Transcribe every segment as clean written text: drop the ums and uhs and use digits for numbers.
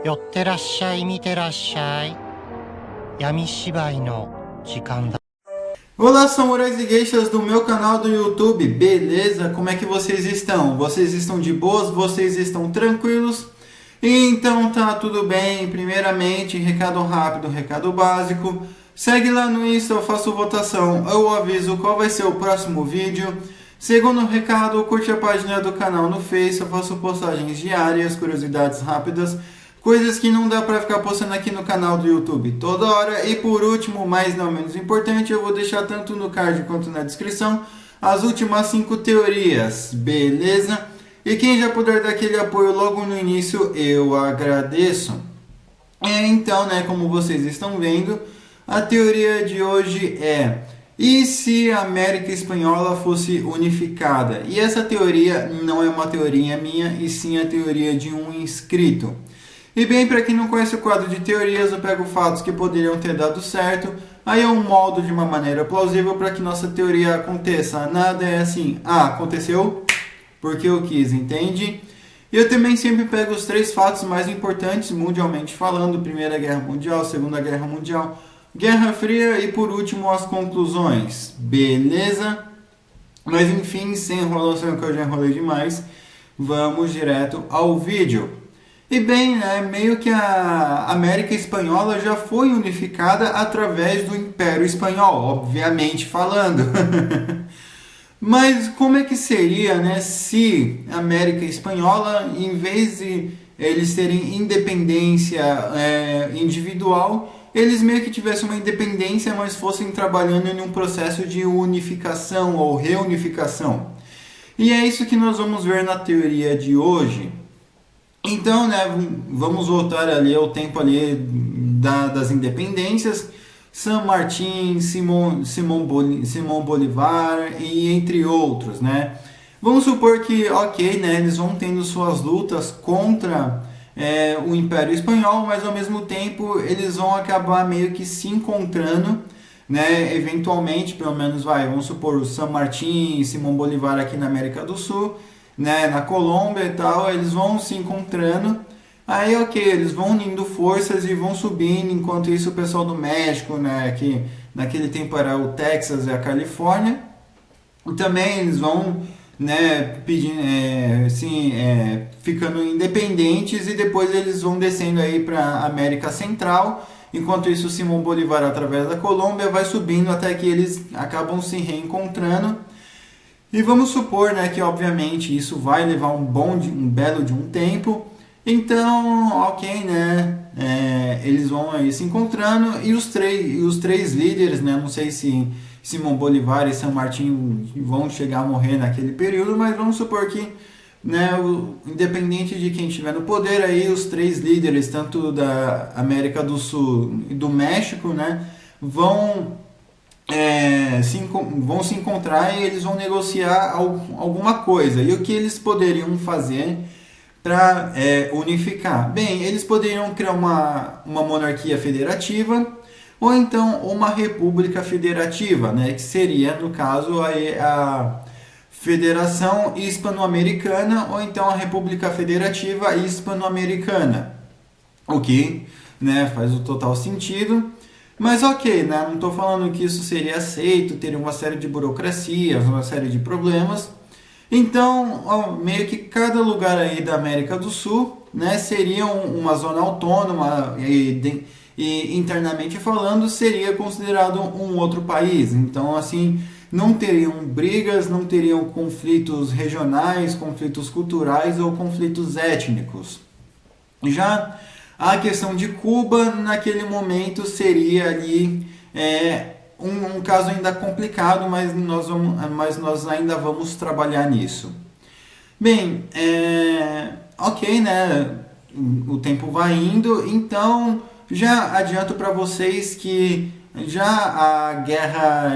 寄ってらっしゃい、見てらっしゃい。闇芝居の時間だ。Olá, samurais e geishas do meu canal do YouTube, beleza? Como é que vocês estão? Vocês estão de boas? Vocês estão tranquilos? Então tá tudo bem. Primeiramente, recado rápido, recado básico. Segue lá no Insta, eu faço votação, eu aviso qual vai ser o próximo vídeo. Segundo recado, curte a página do canal no Face, eu faço postagens diárias, curiosidades rápidas, coisas que não dá pra ficar postando aqui no canal do YouTube toda hora. E por último, mas não menos importante, eu vou deixar tanto no card quanto na descrição as últimas 5 teorias, beleza? E quem já puder dar aquele apoio logo no início, eu agradeço. Então, né, como vocês estão vendo, a teoria de hoje é: e se a América Espanhola fosse unificada? E essa teoria não é uma teoria minha, e sim a teoria de um inscrito. E bem, para quem não conhece o quadro de teorias, eu pego fatos que poderiam ter dado certo, aí eu moldo de uma maneira plausível para que nossa teoria aconteça. Nada é assim, aconteceu porque eu quis, entende? E eu também sempre pego os 3 fatos mais importantes mundialmente falando: Primeira Guerra Mundial, Segunda Guerra Mundial, Guerra Fria e por último as conclusões, beleza? Mas enfim, sem enrolação, que eu já enrolei demais, vamos direto ao vídeo. E bem, né, meio que a América Espanhola já foi unificada através do Império Espanhol, obviamente falando. Mas como é que seria, né, se a América Espanhola, em vez de eles terem independência individual, eles meio que tivessem uma independência, mas fossem trabalhando em um processo de unificação ou reunificação? E é isso que nós vamos ver na teoria de hoje. Então, né, vamos voltar ali ao tempo ali das independências, San Martín, Simão Bolívar e entre outros, né? Vamos supor que, ok, né, eles vão tendo suas lutas contra o Império Espanhol, mas ao mesmo tempo eles vão acabar meio que se encontrando, né, eventualmente, pelo menos vamos supor o San Martín e Simão Bolívar aqui na América do Sul, né, na Colômbia e tal, eles vão se encontrando, aí ok, eles vão unindo forças e vão subindo. Enquanto isso o pessoal do México, né, que naquele tempo era o Texas e a Califórnia, também eles vão, né, pedindo, ficando independentes, e depois eles vão descendo aí para a América Central. Enquanto isso, Simão Bolívar, através da Colômbia, vai subindo até que eles acabam se reencontrando. E vamos supor, né, que obviamente isso vai levar um belo de um tempo. Então, ok, né, eles vão aí se encontrando, e os três líderes, né, não sei se Simão Bolívar e San Martín vão chegar a morrer naquele período, mas vamos supor que, né, independente de quem estiver no poder, aí os 3 líderes, tanto da América do Sul e do México, né, vão se encontrar e eles vão negociar alguma coisa. E o que eles poderiam fazer para unificar? Bem, eles poderiam criar uma monarquia federativa, ou então uma república federativa, né, que seria, no caso, a Federação Hispano-Americana, ou então a República Federativa Hispano-Americana, o que, né, faz o total sentido. Mas ok, né, não estou falando que isso seria aceito, teria uma série de burocracias, uma série de problemas. Então, meio que cada lugar aí da América do Sul, né, seria uma zona autônoma, e internamente falando seria considerado um outro país. Então, assim, não teriam brigas, não teriam conflitos regionais, conflitos culturais ou conflitos étnicos. Já a questão de Cuba, naquele momento, seria ali um caso ainda complicado, mas nós ainda vamos trabalhar nisso. Bem, ok, né? O tempo vai indo, então já adianto para vocês que já a guerra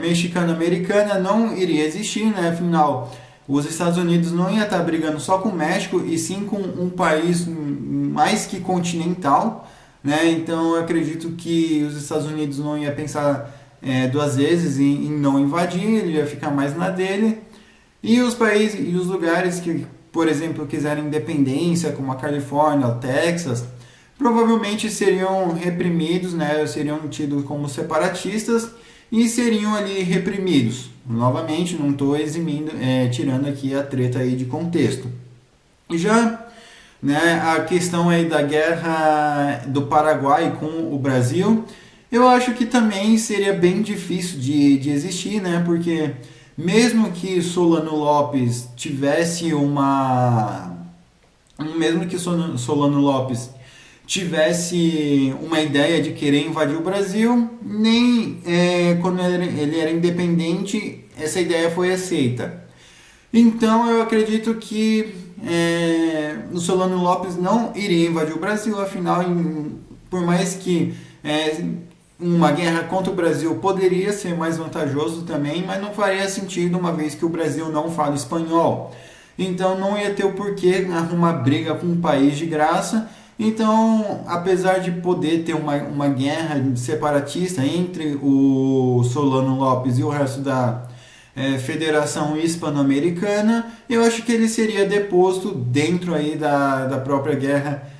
mexicano-americana não iria existir, né? Afinal, os Estados Unidos não ia estar brigando só com o México, e sim com um país mais que continental, né? Então eu acredito que os Estados Unidos não ia pensar 2 vezes em não invadir, ele ia ficar mais na dele. E os países e os lugares que por exemplo, quiserem independência, como a Califórnia, o Texas, provavelmente seriam reprimidos, né, seriam tidos como separatistas e seriam ali reprimidos. Novamente, não estou eximindo, tirando aqui a treta aí de contexto. Já, né, a questão aí da guerra do Paraguai com o Brasil, eu acho que também seria bem difícil de existir, né, porque mesmo que Solano Lopes tivesse uma ideia de querer invadir o Brasil, nem quando ele era independente essa ideia foi aceita. Então eu acredito que o Solano Lopes não iria invadir o Brasil, afinal, por mais que uma guerra contra o Brasil poderia ser mais vantajoso também, mas não faria sentido uma vez que o Brasil não fala espanhol. Então não ia ter o porquê arrumar briga com um país de graça. Então, apesar de poder ter uma guerra separatista entre o Solano Lopes e o resto da Federação Hispano-Americana, eu acho que ele seria deposto dentro aí da própria guerra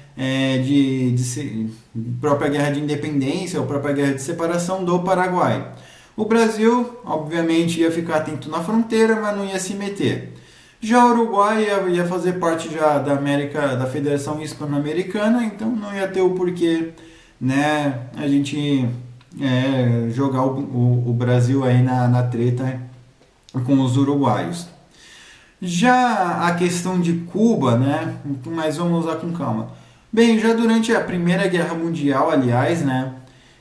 própria guerra de independência ou própria guerra de separação do Paraguai. O Brasil, obviamente, ia ficar atento na fronteira, mas não ia se meter. Já o Uruguai ia fazer parte já da Federação Hispano-Americana, então não ia ter o porquê, né, a gente jogar o Brasil aí na treta com os uruguaios. Já a questão de Cuba, né, mas vamos lá com calma. Bem, já durante a Primeira Guerra Mundial, aliás, né,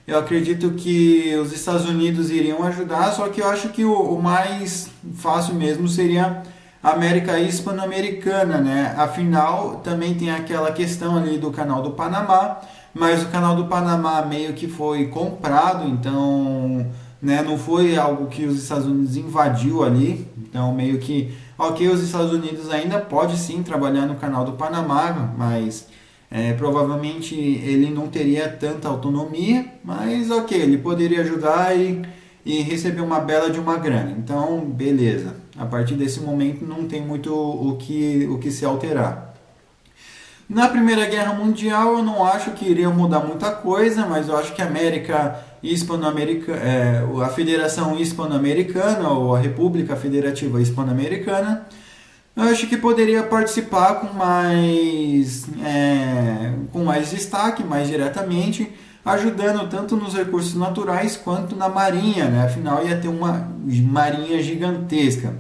eu acredito que os Estados Unidos iriam ajudar, só que eu acho que o mais fácil mesmo seria a América Hispano-Americana, né? Afinal, também tem aquela questão ali do Canal do Panamá, mas o Canal do Panamá meio que foi comprado, então, né, não foi algo que os Estados Unidos invadiu ali, então meio que, ok, os Estados Unidos ainda pode sim trabalhar no Canal do Panamá, mas provavelmente ele não teria tanta autonomia, mas ok, ele poderia ajudar e receber uma bela de uma grana. Então, beleza. A partir desse momento não tem muito o que se alterar. Na Primeira Guerra Mundial eu não acho que iria mudar muita coisa, mas eu acho que a América Hispano-Americana, a Federação Hispano-Americana ou a República Federativa Hispano-Americana, eu acho que poderia participar com mais destaque, mais diretamente, ajudando tanto nos recursos naturais quanto na marinha, né? Afinal ia ter uma marinha gigantesca.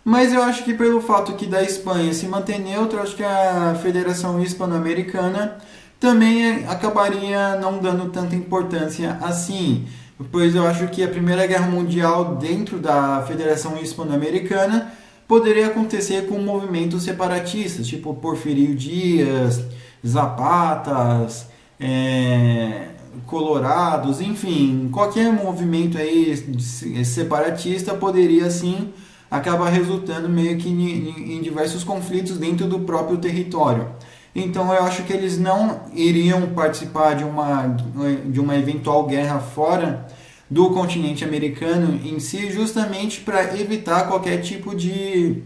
Mas eu acho que pelo fato que da Espanha se manter neutra, acho que a Federação Hispano-Americana também acabaria não dando tanta importância assim, pois eu acho que a Primeira Guerra Mundial dentro da Federação Hispano-Americana poderia acontecer com movimentos separatistas, tipo Porfirio Dias, Zapatas, Colorados, enfim, qualquer movimento aí separatista poderia sim acabar resultando meio que em diversos conflitos dentro do próprio território. Então eu acho que eles não iriam participar de uma eventual guerra fora do continente americano em si, justamente para evitar qualquer tipo de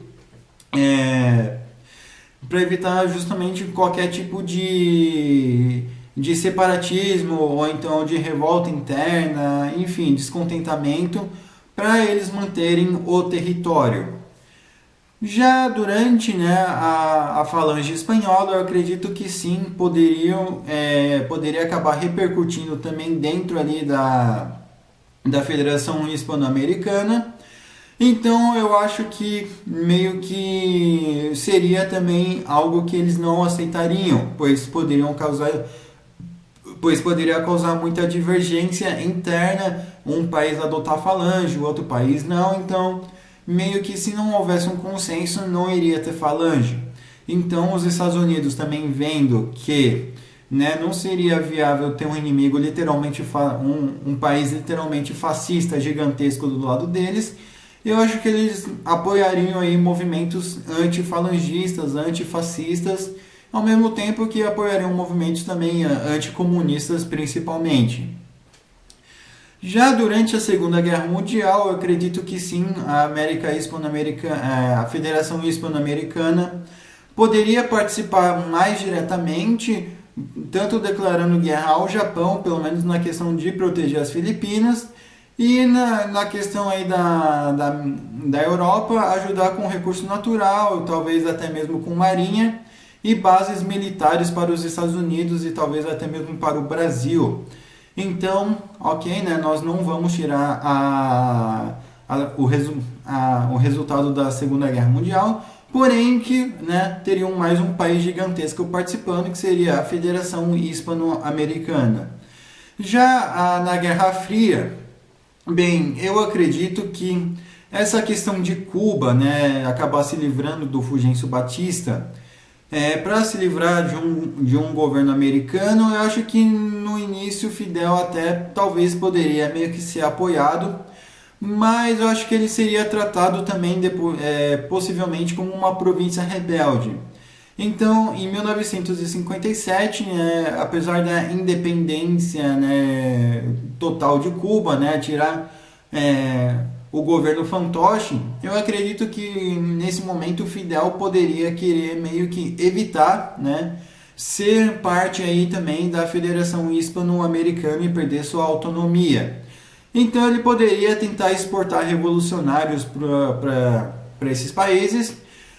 de separatismo ou então de revolta interna, enfim, descontentamento, para eles manterem o território. Já durante, né, a falange espanhola, eu acredito que sim, poderia acabar repercutindo também dentro ali da Federação Hispano-Americana. Então eu acho que meio que seria também algo que eles não aceitariam, pois poderia causar muita divergência interna, um país adotar falange, o outro país não, então meio que se não houvesse um consenso não iria ter falange. Então os Estados Unidos também vendo que, né, não seria viável ter um inimigo literalmente, um país literalmente fascista gigantesco do lado deles, eu acho que eles apoiariam aí movimentos antifalangistas, antifascistas, ao mesmo tempo que apoiariam movimentos também anticomunistas principalmente. Já durante a Segunda Guerra Mundial, eu acredito que sim, a Federação Hispano-Americana poderia participar mais diretamente, tanto declarando guerra ao Japão, pelo menos na questão de proteger as Filipinas, e na questão aí da Europa, ajudar com recurso natural, talvez até mesmo com marinha, e bases militares para os Estados Unidos e talvez até mesmo para o Brasil. Então, ok, né, nós não vamos tirar o resultado da Segunda Guerra Mundial, porém que, né, teriam mais um país gigantesco participando, que seria a Federação Hispano-Americana. Já na Guerra Fria, bem, eu acredito que essa questão de Cuba, né, acabar se livrando do Fulgêncio Batista, para se livrar de um governo americano, eu acho que no início Fidel até talvez poderia meio que ser apoiado, mas eu acho que ele seria tratado também possivelmente como uma província rebelde. Então, em 1957, apesar da independência, né, total de Cuba, né, tirar o governo fantoche, eu acredito que nesse momento o Fidel poderia querer meio que evitar, né, ser parte aí também da Federação Hispano-Americana e perder sua autonomia. Então ele poderia tentar exportar revolucionários para esses países,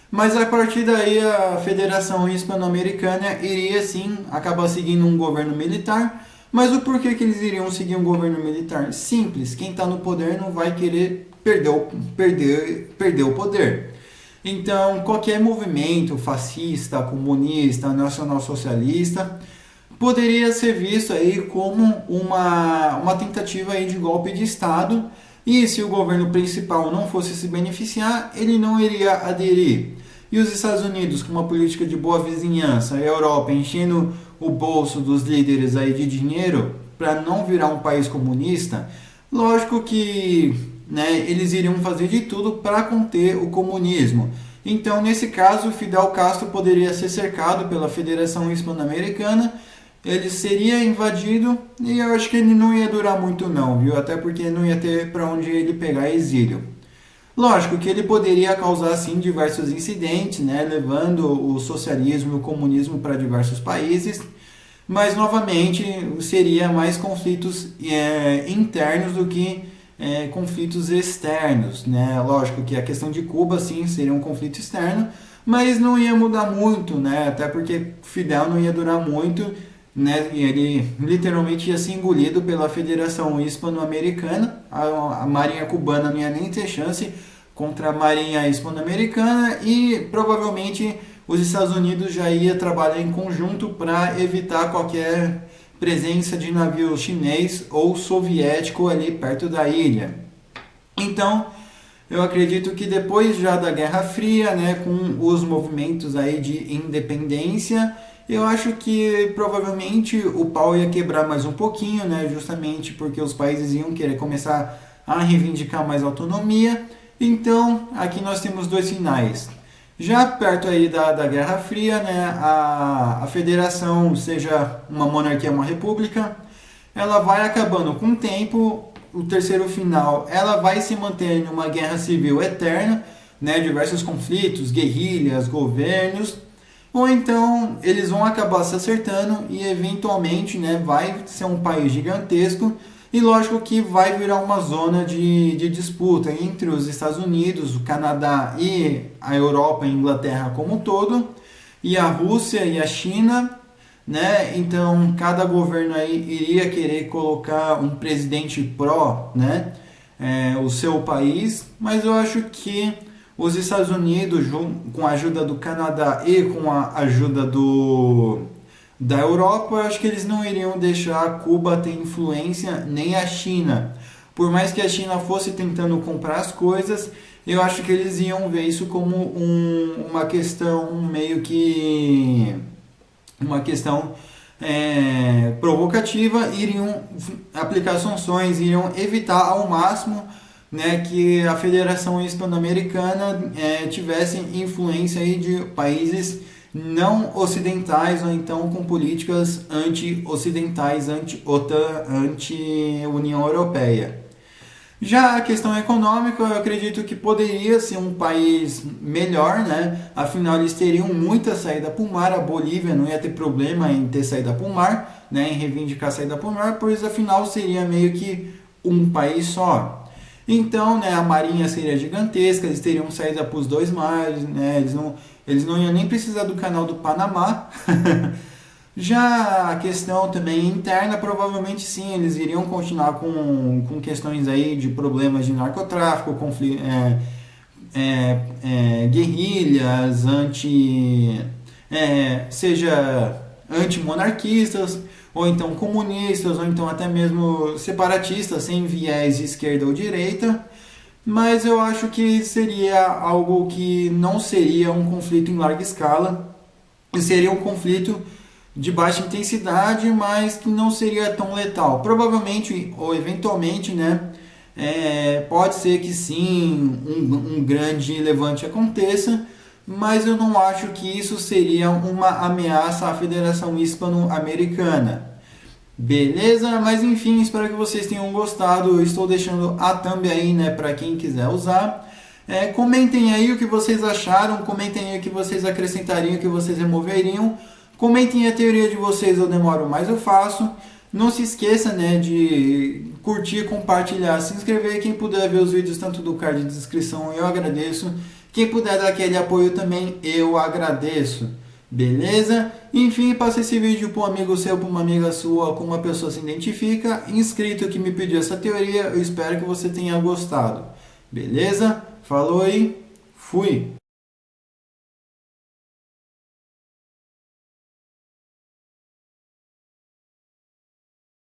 mas a partir daí a Federação Hispano-Americana iria sim acabar seguindo um governo militar. Mas o porquê que eles iriam seguir um governo militar? Simples, quem está no poder não vai querer perder o poder. Então, qualquer movimento fascista, comunista, nacional-socialista poderia ser visto aí como uma tentativa aí de golpe de Estado, e se o governo principal não fosse se beneficiar, ele não iria aderir. E os Estados Unidos, com uma política de boa vizinhança, a Europa enchendo o bolso dos líderes aí de dinheiro para não virar um país comunista, lógico que, né, eles iriam fazer de tudo para conter o comunismo. Então, nesse caso, Fidel Castro poderia ser cercado pela Federação Hispano-Americana, ele seria invadido e eu acho que ele não ia durar muito não, viu? Até porque não ia ter para onde ele pegar exílio. Lógico que ele poderia causar sim diversos incidentes, né, levando o socialismo e o comunismo para diversos países, mas novamente seria mais conflitos internos do que conflitos externos, né? Lógico que a questão de Cuba sim seria um conflito externo, mas não ia mudar muito, né? Até porque Fidel não ia durar muito, né? E ele literalmente ia ser engolido pela Federação Hispano-Americana. A Marinha Cubana não ia nem ter chance contra a Marinha Hispano-Americana e provavelmente os Estados Unidos já ia trabalhar em conjunto para evitar qualquer presença de navio chinês ou soviético ali perto da ilha. Então, eu acredito que depois já da Guerra Fria, né, com os movimentos aí de independência, eu acho que provavelmente o pau ia quebrar mais um pouquinho, né, justamente porque os países iam querer começar a reivindicar mais autonomia. Então, aqui nós temos dois finais. Já perto aí da Guerra Fria, né, a federação, seja uma monarquia ou uma república, ela vai acabando com o tempo. O terceiro final, ela vai se manter numa guerra civil eterna, né, diversos conflitos, guerrilhas, governos, ou então eles vão acabar se acertando e eventualmente, né, vai ser um país gigantesco. E lógico que vai virar uma zona de disputa entre os Estados Unidos, o Canadá e a Europa e a Inglaterra como um todo, e a Rússia e a China, né? Então cada governo aí iria querer colocar um presidente pró, né? O seu país, mas eu acho que os Estados Unidos, com a ajuda do Canadá e com a ajuda da Europa, eu acho que eles não iriam deixar Cuba ter influência, nem a China. Por mais que a China fosse tentando comprar as coisas, eu acho que eles iam ver isso como uma questão meio que... uma questão provocativa, iriam aplicar sanções, iriam evitar ao máximo, né, que a Federação Hispano-Americana tivesse influência aí de países não ocidentais ou então com políticas anti-ocidentais, anti-OTAN, anti-União Europeia. Já a questão econômica, eu acredito que poderia ser um país melhor, né? Afinal, eles teriam muita saída para o mar. A Bolívia não ia ter problema em ter saída para o mar, né? Em reivindicar saída para o mar, pois afinal seria meio que um país só. Então, né, a marinha seria gigantesca, eles teriam saída para os dois mares, né? Eles não iam nem precisar do canal do Panamá. Já a questão também interna, provavelmente sim, eles iriam continuar com questões aí de problemas de narcotráfico, guerrilhas, seja antimonarquistas, ou então comunistas, ou então até mesmo separatistas, sem viés de esquerda ou direita. Mas eu acho que seria algo que não seria um conflito em larga escala, seria um conflito de baixa intensidade, mas que não seria tão letal. Provavelmente ou eventualmente, né, pode ser que sim, um grande levante aconteça, mas eu não acho que isso seria uma ameaça à Federação Hispano-Americana. Beleza? Mas enfim, espero que vocês tenham gostado. Eu estou deixando a thumb aí, né, para quem quiser usar. Comentem aí o que vocês acharam, comentem aí o que vocês acrescentariam, o que vocês removeriam. Comentem a teoria de vocês, eu demoro mais eu faço. Não se esqueça, né, de curtir, compartilhar, se inscrever. Quem puder ver os vídeos tanto do card de descrição, eu agradeço. Quem puder dar aquele apoio também, eu agradeço. Beleza? Enfim, passe esse vídeo para um amigo seu, para uma amiga sua, com uma pessoa se identifica, inscrito que me pediu essa teoria. Eu espero que você tenha gostado. Beleza? Falou e fui!